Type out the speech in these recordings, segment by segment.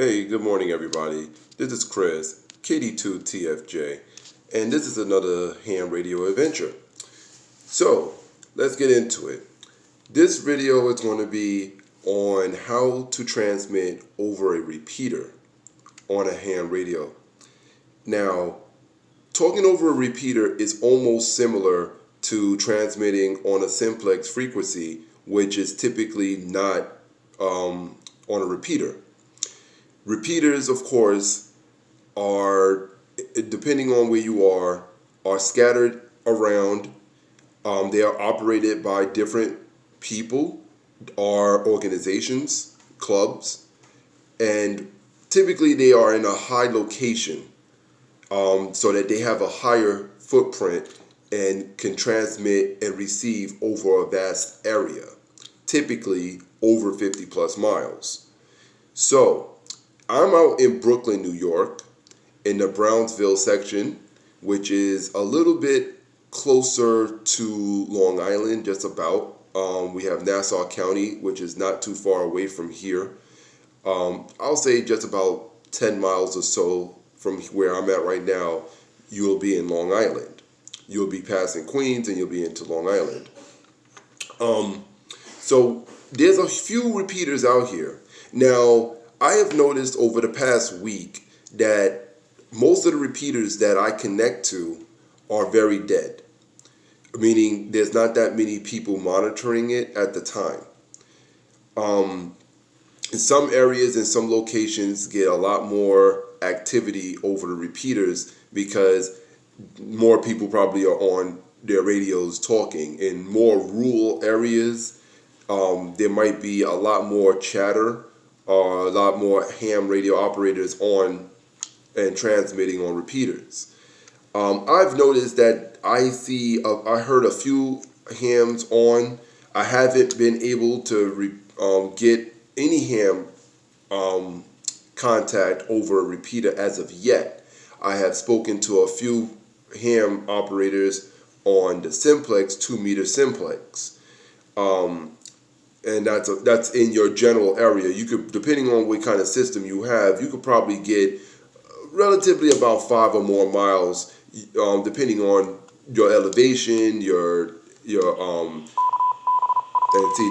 Hey, good morning, everybody. This is Chris, KD2TFJ, and this is another ham radio adventure. So, let's get into it. This video is going to be on how to transmit over a repeater on a ham radio. Now, talking over a repeater is almost similar to transmitting on a simplex frequency, which is typically not on a repeater. Repeaters, of course, are, depending on where you are scattered around. They are operated by different people or organizations, clubs, and typically they are in a high location so that they have a higher footprint and can transmit and receive over a vast area, typically over 50 plus miles. So, I'm out in Brooklyn, New York, in the Brownsville section, which is a little bit closer to Long Island, just about. We have Nassau County, which is not too far away from here. I'll say just about 10 miles or so from where I'm at right now, you'll be in Long Island. You'll be passing Queens and you'll be into Long Island. So there's a few repeaters out here. Now, I have noticed over the past week that most of the repeaters that I connect to are very dead, meaning there's not that many people monitoring it at the time. In some areas and some locations get a lot more activity over the repeaters because more people probably are on their radios talking. In more rural areas, there might be a lot more chatter or a lot more ham radio operators on and transmitting on repeaters. I've noticed that I heard a few hams on. I haven't been able to get any ham contact over a repeater as of yet. I have spoken to a few ham operators on the simplex, 2-meter simplex. And that's in your general area. You could, depending on what kind of system you have, you could probably get relatively about 5 or more miles, depending on your elevation, your and see,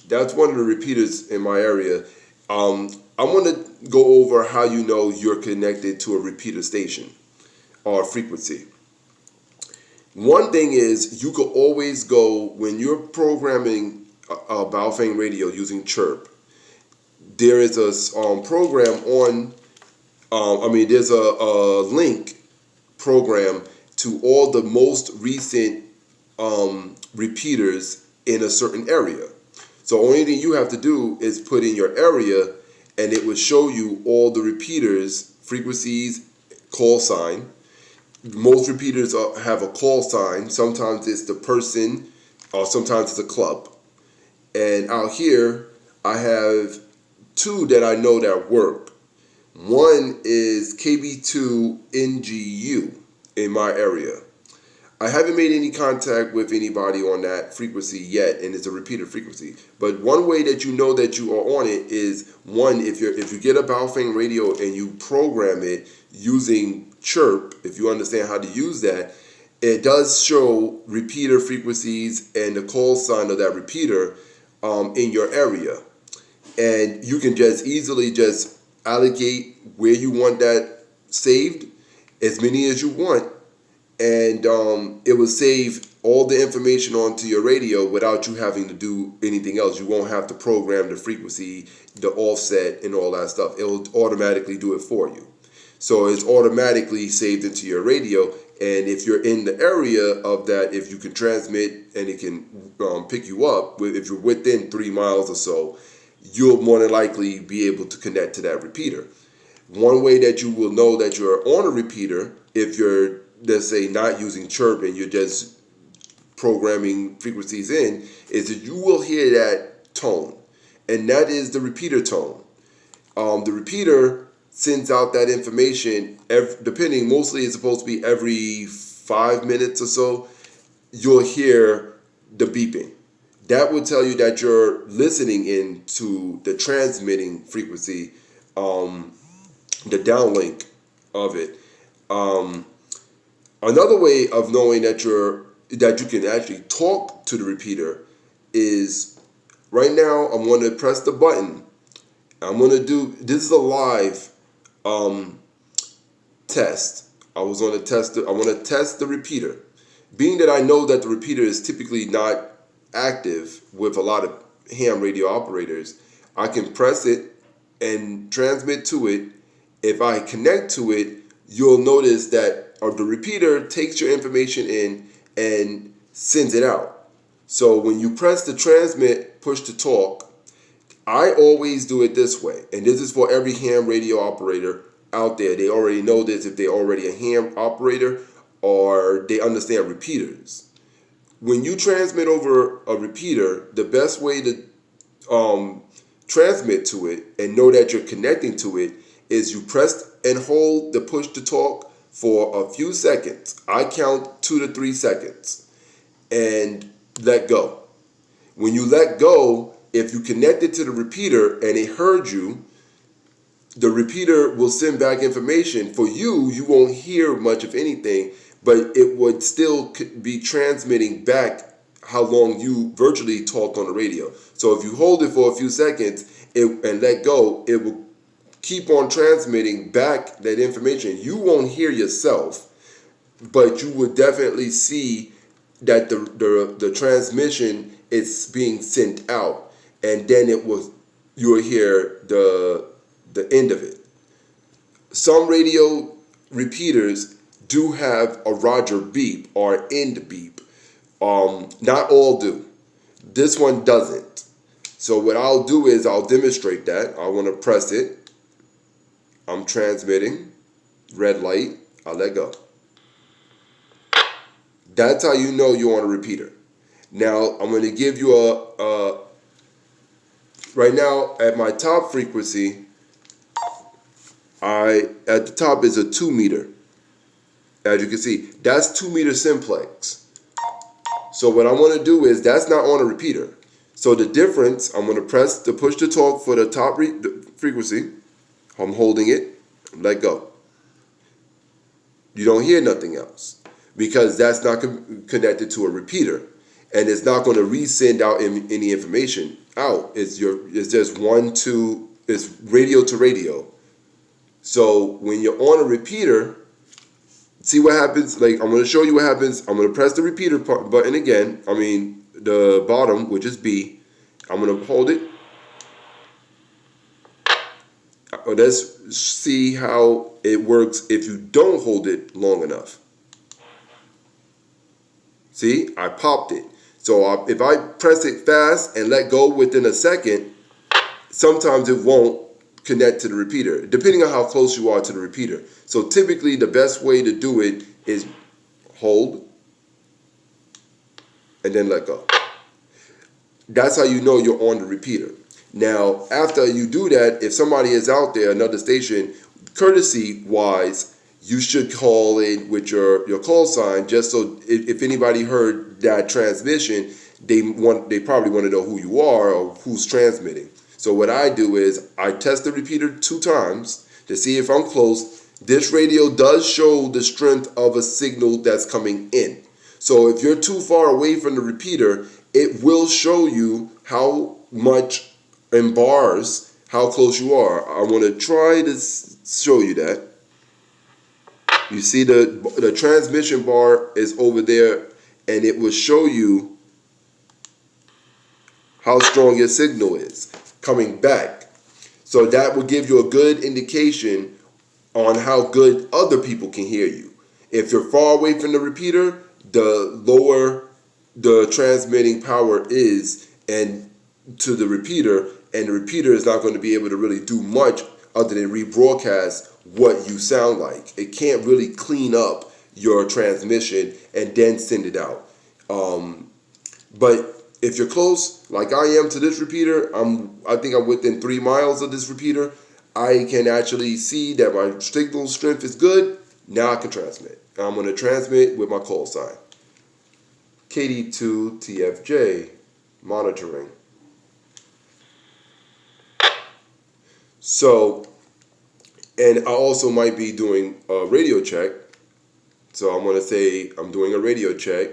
that's one of the repeaters in my area. I want to go over how you know you're connected to a repeater station or frequency. One thing is, you could always go, when you're programming a Baofeng radio using chirp, there is a program on, there's a link program to all the most recent repeaters in a certain area. So only thing you have to do is put in your area and it will show you all the repeaters, frequencies, call sign. Most repeaters have a call sign. Sometimes it's the person, or sometimes it's a club. And out here, I have 2 that I know that work. One is KD2TFJ in my area. I haven't made any contact with anybody on that frequency yet, and it's a repeater frequency. But one way that you know that you are on it is, one, if you get a Baofeng radio and you program it using chirp, if you understand how to use that, it does show repeater frequencies and the call sign of that repeater in your area. And you can just easily just allocate where you want that saved, as many as you want, and it will save all the information onto your radio without you having to do anything else. You won't have to program the frequency, the offset, and all that stuff. It will automatically do it for you. So it's automatically saved into your radio, and if you're in the area of that, if you can transmit and it can pick you up, if you're within 3 miles or so, you'll more than likely be able to connect to that repeater. One way that you will know that you're on a repeater, if you're, let's say, not using chirp and you're just programming frequencies in, is that you will hear that tone, and that is the repeater tone. The repeater sends out that information, depending, mostly it's supposed to be every 5 minutes or so, you'll hear the beeping. that would tell you that you're listening into the transmitting frequency, the downlink of it. Another way of knowing that you can actually talk to the repeater is right now. I'm going to press the button. I'm going to do, this is a live test. I want to test the repeater. Being that I know that the repeater is typically not active with a lot of ham radio operators, I can press it and transmit to it. If I connect to it, you'll notice that the repeater takes your information in and sends it out. So when you press the transmit push to talk, I always do it this way. And this is for every ham radio operator out there. They already know this if they're already a ham operator or they understand repeaters. When you transmit over a repeater, the best way to transmit to it and know that you're connecting to it is you press and hold the push to talk for a few seconds. I count 2 to 3 seconds and let go. When you let go, if you connected to the repeater and it heard you, the repeater will send back information. For you, you won't hear much of anything, but it would still be transmitting back how long you virtually talked on the radio. So if you hold it for a few seconds and let go, it will keep on transmitting back that information. You won't hear yourself, but you would definitely see that the transmission is being sent out, and then you will hear the end of it. Some radio repeaters do have a Roger beep or end beep. Not all do. This one doesn't. So what I'll do is I'll demonstrate that. I want to press it. I'm transmitting. Red light. I'll let go. That's how you know you're on a repeater. Now I'm going to give you right now at my top frequency, at the top is a 2 meter. As you can see, that's 2 meter simplex. So what I want to do is, that's not on a repeater. So the difference, I'm going to press the push to talk for the top frequency. I'm holding it, let go. You don't hear nothing else because that's not connected to a repeater, and it's not going to resend out any information out. It's just it's radio to radio. So when you're on a repeater, see what happens. Like, I'm going to show you what happens. I'm going to press the repeater button again. I mean the bottom, which is B. I'm going to hold it. Let's see how it works if you don't hold it long enough. See, I popped it. So if I press it fast and let go within a second, sometimes it won't connect to the repeater, depending on how close you are to the repeater. So typically the best way to do it is hold and then let go. That's how you know you're on the repeater. Now, after you do that, if somebody is out there, another station, courtesy-wise, you should call in with your call sign, just so if anybody heard that transmission, they probably want to know who you are or who's transmitting. So what I do is I test the repeater 2 times to see if I'm close. This radio does show the strength of a signal that's coming in. So if you're too far away from the repeater, it will show you how much in bars, how close you are. I want to try to show you that. You see the transmission bar is over there, and it will show you how strong your signal is coming back. So that will give you a good indication on how good other people can hear you. If you're far away from the repeater, the lower the transmitting power is and to the repeater, and the repeater is not going to be able to really do much other than rebroadcast what you sound like. It can't really clean up your transmission and then send it out. But if you're close, like I am to this repeater, I think I'm within 3 miles of this repeater, I can actually see that my signal strength is good. Now I can transmit. I'm going to transmit with my call sign. KD2TFJ. monitoring. So, and I also might be doing a radio check. So I'm going to say I'm doing a radio check.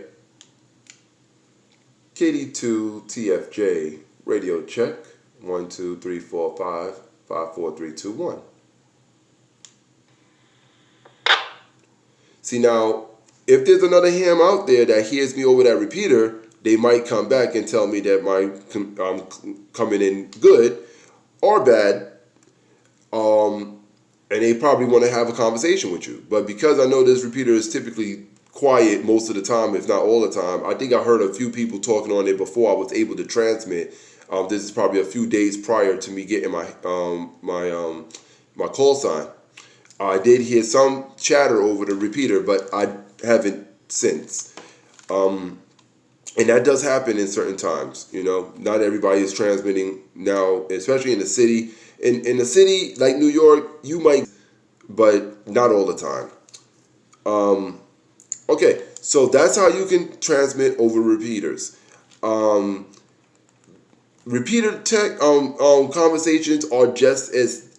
KD2TFJ radio check. 1, 2, 3, 4, 5, 5, 4, 3, 2, 1. See, now, if there's another ham out there that hears me over that repeater, they might come back and tell me that I'm coming in good or bad, and they probably want to have a conversation with you. But because I know this repeater is typically quiet most of the time, if not all the time, I think I heard a few people talking on it before I was able to transmit. This is probably a few days prior to me getting my call sign. I did hear some chatter over the repeater, but I haven't since. And that does happen in certain times. You know, not everybody is transmitting now, especially in the city. In a city like New York, you might, but not all the time. Okay, so that's how you can transmit over repeaters. Repeater tech conversations are just as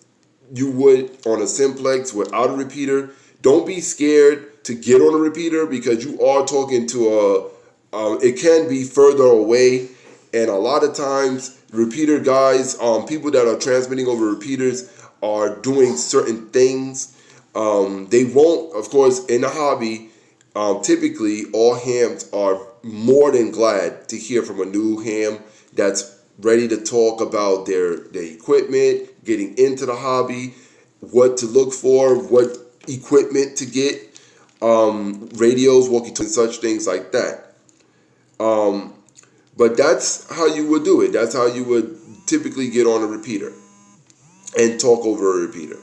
you would on a simplex without a repeater. Don't be scared to get on a repeater because you are talking to it can be further away, and a lot of times repeater guys, people that are transmitting over repeaters are doing certain things. They won't, of course, in the hobby, typically all hams are more than glad to hear from a new ham that's ready to talk about their equipment, getting into the hobby, what to look for, what equipment to get, radios, walkie-talkies, such things like that. But that's how you would do it. That's how you would typically get on a repeater and talk over a repeater.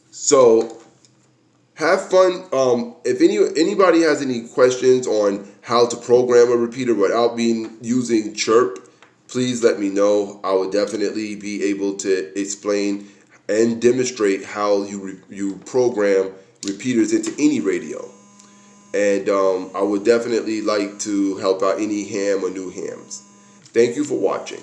So have fun. If anybody has any questions on how to program a repeater without using chirp, please let me know. I would definitely be able to explain and demonstrate how you program repeaters into any radio. And I would definitely like to help out any ham or new hams. Thank you for watching.